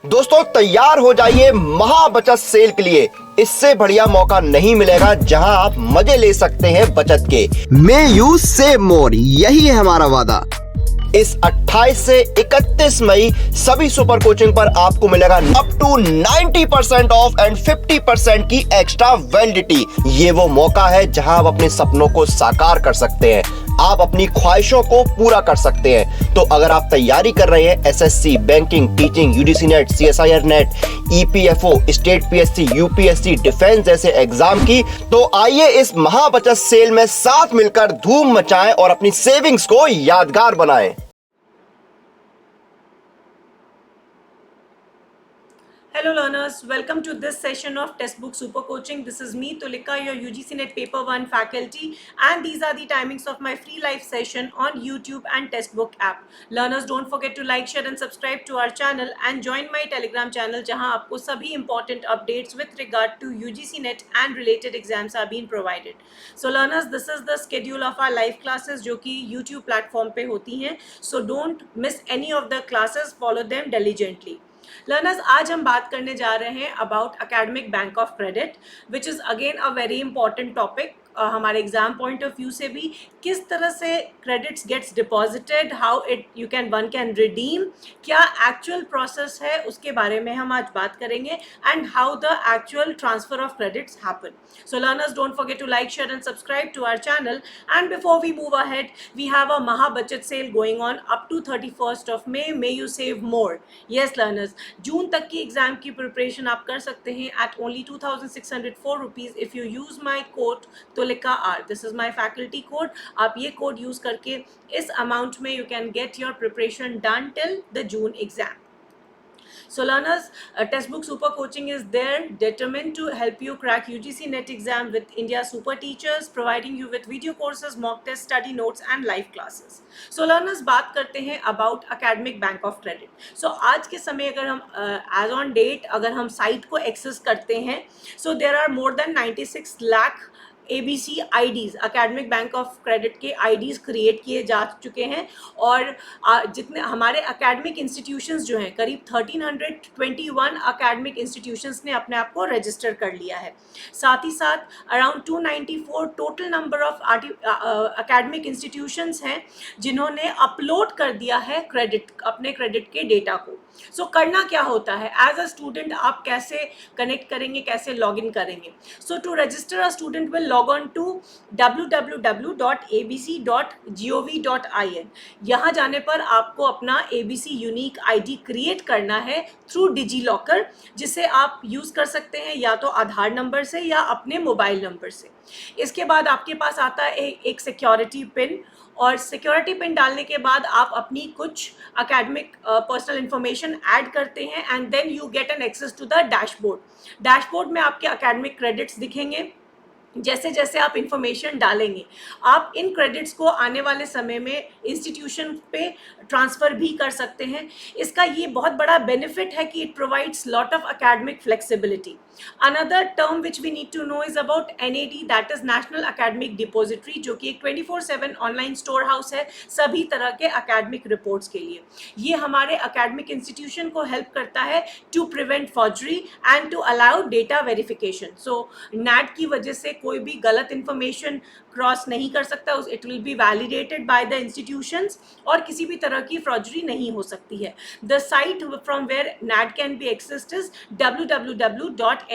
दोस्तों तैयार हो जाइए महा बचत सेल के लिए। इससे बढ़िया मौका नहीं मिलेगा जहां आप मजे ले सकते हैं बचत के। मे यू सेव मोर, यही है हमारा वादा। इस 28 से 31 मई सभी सुपर कोचिंग पर आपको मिलेगा अप टू 90% ऑफ एंड 50% की एक्स्ट्रा वैलिडिटी। ये वो मौका है जहां आप अपने सपनों को साकार कर सकते हैं, आप अपनी ख्वाहिशों को पूरा कर सकते हैं। तो अगर आप तैयारी कर रहे हैं SSC, banking, teaching, UGC net, CSIR net, EPFO, state PSC, UPSC, defence जैसे एग्जाम की, तो आइए इस महा बचत सेल में साथ मिलकर धूम मचाएं और अपनी सेविंग्स को यादगार बनाएं। Hello learners, welcome to this session of Textbook Super Coaching. This is me Tulika, your UGC NET Paper 1 faculty, and these are the timings of my free live session on YouTube and Textbook app. Learners, don't forget to like, share and subscribe to our channel and join my Telegram channel जहां आपको सभी important updates with regard to UGC NET and related exams are being provided. So learners, this is the schedule of our live classes जो कि YouTube platform पे होती हैं. So don't miss any of the classes, follow them diligently. Learners, आज हम बात करने जा रहे हैं about academic bank of credit, which is again a very important topic हमारे एग्जाम पॉइंट ऑफ व्यू से भी। किस तरह से credits gets deposited, how it you can one can redeem, क्या एक्चुअल प्रोसेस है उसके बारे में हम आज बात करेंगे, and how the actual transfer of credits happen. So learners, don't forget to like, share and subscribe to our channel. And before we move ahead, we have a महा बचत sale going on up to 31st of May. May you save more. Yes learners, जून तक की exam की preparation आप कर सकते हैं at only 2604 rupees if you use my code Tulika R. This is my faculty code. आप ये कोड यूज करके इस अमाउंट में you can get your preparation done till the June exam. So learners, Textbook Super Coaching is there determined to help you crack UGC NET exam with India Super Teachers, providing you with video courses, mock test, study notes and live classes. So learners, बात करते हैं about Academic Bank of Credit. So आज के समय अगर हम as on date अगर हम साइट को एक्सेस करते हैं, so there are more than 96 lakh ABC IDs, academic bank of credit के IDs क्रिएट किए जा चुके हैं. और जितने हमारे अकेडमिक इंस्टीट्यूशंस जो हैं, करीब 1321 अकेडमिक इंस्टीट्यूशंस ने अपने आप को रजिस्टर कर लिया है. साथ ही साथ around 294 total number of academic institutions हैं जिन्होंने अपलोड कर दिया है अपने क्रेडिट के डेटा को. सो करना क्या होता है, एज अ स्टूडेंट आप कैसे कनेक्ट करेंगे, कैसे लॉग इन करेंगे. So to register a student will log on to www.abc.gov.in. यहाँ जाने पर आपको अपना ABC यूनिक ID क्रिएट करना है थ्रू डिजी लॉकर, जिसे आप यूज़ कर सकते हैं या तो आधार नंबर से या अपने मोबाइल नंबर से. इसके बाद आपके पास आता है एक सिक्योरिटी पिन, और सिक्योरिटी पिन डालने के बाद आप अपनी कुछ अकेडमिक पर्सनल इंफॉर्मेशन ऐड करते हैं and then you get an access to the dashboard. Dashboard में आपके अकेडमिक क्रेडिट्स दिखेंगे. जैसे जैसे आप इंफॉर्मेशन डालेंगे, आप इन क्रेडिट्स को आने वाले समय में इंस्टीट्यूशन पे ट्रांसफ़र भी कर सकते हैं. इसका ये बहुत बड़ा बेनिफिट है कि it provides lot of academic flexibility. Another term which we need to know is about NAD, that is national academic depository, जो कि एक 24/7 ऑनलाइन स्टोर हाउस है सभी तरह के अकेडमिक रिपोर्ट्स के लिए. ये हमारे अकेडमिक इंस्टीट्यूशन को हेल्प करता है to prevent forgery and to allow data verification. So NAD की वजह से कोई भी गलत इंफॉर्मेशन क्रॉस नहीं कर सकता. It will be validated by the institutions और किसी भी तरह की फ्रॉडरी नहीं हो सकती है. The site from where NAD can be accessed is www.nad.gov.in.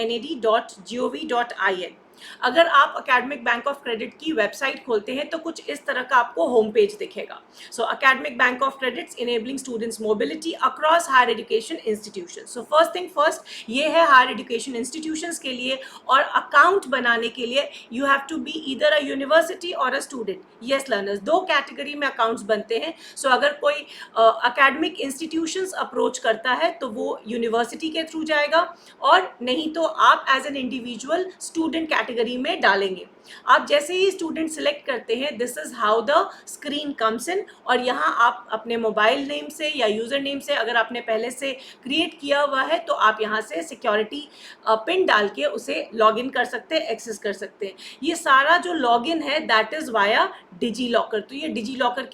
अगर आप अकेडमिक बैंक ऑफ क्रेडिट की वेबसाइट खोलते हैं तो कुछ इस तरह का आपको होम पेज दिखेगा. So academic bank of credits enabling students mobility across higher education institution. So first thing first, ये है हायर एजुकेशन इंस्टीट्यूशंस के लिए. और अकाउंट बनाने के लिए you have to be either a university or a student. Yes learners, दो category में अकाउंट्स बनते हैं. सो अगर कोई अकेडमिक इंस्टीट्यूशंस अप्रोच करता है तो वो यूनिवर्सिटी के थ्रू जाएगा, और नहीं तो आप as an individual student category में डालेंगे. आप जैसे ही स्टूडेंट सिलेक्ट करते हैं, this is how the screen comes in. और यहाँ आप अपने मोबाइल नेम से या यूज़र नेम से, अगर आपने पहले से क्रिएट किया हुआ है, तो आप यहाँ से सिक्योरिटी पिन डाल के उसे लॉग इन कर सकते हैं, एक्सेस कर सकते हैं. ये सारा जो लॉग इन है that is via DigiLocker. तो ये डिजी लॉकर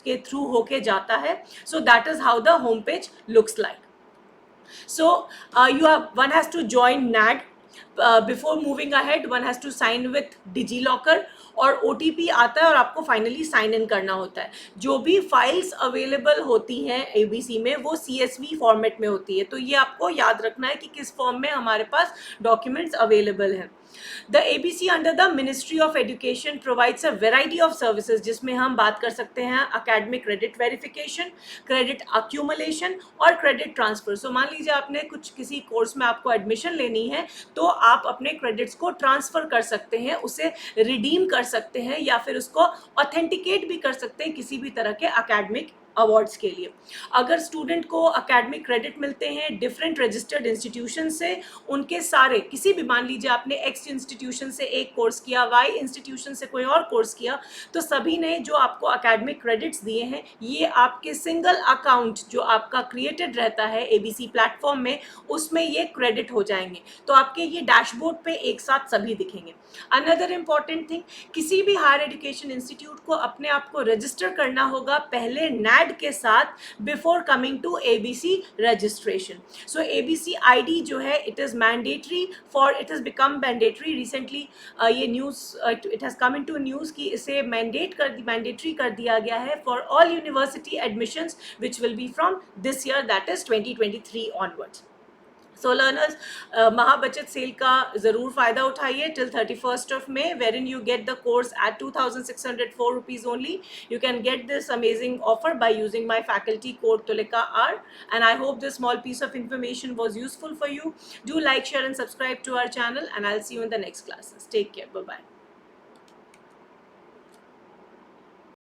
के थ्रू होके जाता है. So that is how the home page looks like. So one has to join NAD. Before moving ahead, one has to sign with DigiLocker, और OTP आता है और आपको फाइनली साइन इन करना होता है. जो भी फाइल्स अवेलेबल होती हैं ABC में वो CSV फॉर्मेट में होती है. तो ये आपको याद रखना है कि किस फॉर्म में हमारे पास डॉक्यूमेंट्स अवेलेबल हैं. The ABC under the Ministry of Education provides a variety of services, जिसमें हम बात कर सकते हैं academic credit verification, credit accumulation और credit transfer. So मान लीजिए आपने किसी कोर्स में आपको एडमिशन लेनी है, तो आप अपने क्रेडिट्स को ट्रांसफर कर सकते हैं, उसे रिडीम कर सकते हैं या फिर उसको ऑथेंटिकेट भी कर सकते हैं किसी भी तरह के एकेडमिक अवार्ड्स के लिए. अगर स्टूडेंट को एकेडमिक क्रेडिट मिलते हैं डिफरेंट रजिस्टर्ड इंस्टीट्यूशन से, उनके सारे किसी भी, मान लीजिए आपने X इंस्टीट्यूशन से एक कोर्स किया, Y इंस्टीट्यूशन से कोई और कोर्स किया, तो सभी ने जो आपको एकेडमिक क्रेडिट्स दिए हैं ये आपके सिंगल अकाउंट जो आपका क्रिएटेड रहता है ABC प्लेटफॉर्म में, उसमें ये क्रेडिट हो जाएंगे. तो आपके ये डैशबोर्ड पे एक साथ सभी दिखेंगे. अनदर इम्पॉर्टेंट थिंग, किसी भी हायर एजुकेशन इंस्टीट्यूट को अपने आप को रजिस्टर करना होगा पहले NAD के साथ before coming to ABC registration. So ABC ID जो है it is mandatory for, it is become mandatory recently. ये news it has come in to news कि इसे मैंडेटरी कर दिया गया है for all university admissions which will be from this year, that is 2023 onwards. So learners, महाबचत sale का ज़रूर फ़ायदा उठाइए till 31st of May, wherein you get the course at 2,604 rupees only. You can get this amazing offer by using my faculty code Tulika R. And I hope this small piece of information was useful for you. Do like, share and subscribe to our channel, and I'll see you in the next classes. Take care. Bye-bye.